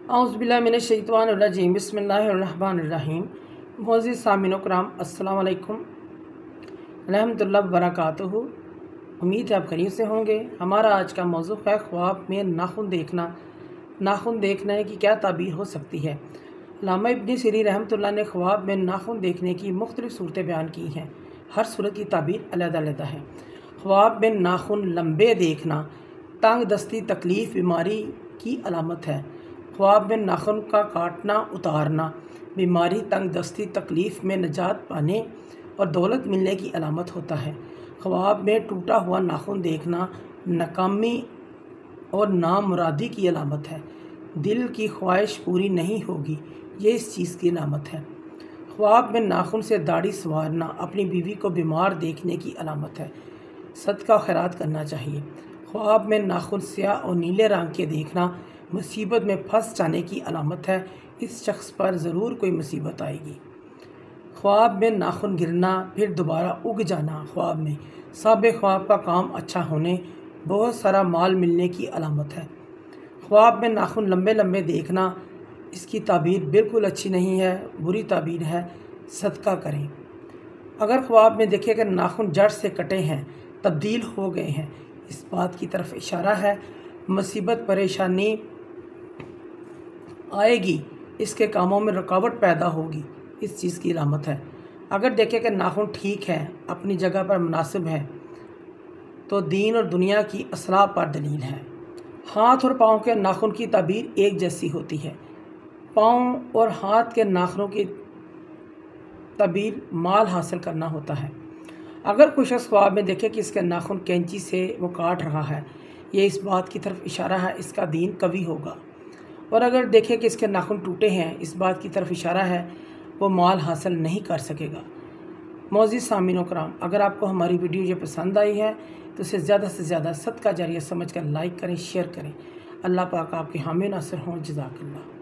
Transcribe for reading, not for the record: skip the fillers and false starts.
औज़ुबिल्लाहिमिनश्शैतानिर्रजीम बिस्मिल्लाहिर्रहमानिर्रहीम। मुअज़्ज़िज़ सामिन कराम अस्सलाम वालेकुम रहमतुल्लाहि व बरकातुहू। उम्मीद है आप खैरियत से होंगे। हमारा आज का मौज़ू है ख्वाब में नाखून देखना। नाखून देखने की क्या ताबीर हो सकती है। अल्लामा इब्न सिरीन रहमतुल्लाह ने ख्वाब में नाखून देखने की मुख्तलिफ़ सूरतें बयान की हैं। हर सूरत की ताबीर अलग-अलग है। ख्वाब में नाखून लंबे देखना तंग दस्ती, तकलीफ़, बीमारी की अलामत है। ख्वाब में नाखून का काटना, उतारना बीमारी, तंग दस्ती, तकलीफ़ में निजात पाने और दौलत मिलने की अलामत होता है। ख्वाब में टूटा हुआ नाखून देखना नाकामी और नामुरादी की अलामत है। दिल की ख्वाहिश पूरी नहीं होगी, ये इस चीज़ की अलामत है। ख्वाब में नाखून से दाढ़ी संवारना अपनी बीवी को बीमार देखने की अलामत है। सदका खैरात करना चाहिए। ख्वाब में नाखून स्याह और नीले रंग के देखना मुसीबत में फंस जाने की अलामत है। इस शख्स पर ज़रूर कोई मुसीबत आएगी। ख्वाब में नाखून गिरना फिर दोबारा उग जाना ख्वाब में साबे ख्वाब का काम अच्छा होने, बहुत सारा माल मिलने की अलामत है। ख्वाब में नाखून लंबे लंबे देखना, इसकी ताबीर बिल्कुल अच्छी नहीं है, बुरी ताबीर है, सदका करें। अगर ख्वाब में देखें कि नाखून जड़ से कटे हैं, तब्दील हो गए हैं, इस बात की तरफ इशारा है मुसीबत परेशानी आएगी, इसके कामों में रुकावट पैदा होगी, इस चीज़ की अलामत है। अगर देखें कि नाखून ठीक है, अपनी जगह पर मुनासिब है, तो दीन और दुनिया की असलाह पर दलील है। हाथ और पाँव के नाखून की ताबीर एक जैसी होती है। पाँव और हाथ के नाखूनों की ताबीर माल हासिल करना होता है। अगर कोई शख्स ख्वाब में देखे कि इसके नाखून कैंची से वो काट रहा है, ये इस बात की तरफ इशारा है इसका दीन कवी होगा। और अगर देखे कि इसके नाखून टूटे हैं, इस बात की तरफ इशारा है वो माल हासिल नहीं कर सकेगा। मुअज़्ज़िज़ सामिन कराम, अगर आपको हमारी वीडियो ये पसंद आई है तो इसे ज़्यादा से ज़्यादा सदका जारिया समझकर लाइक करें, शेयर करें। अल्लाह पाक आपके हामी नासिर हों। जज़ाकल्लाह।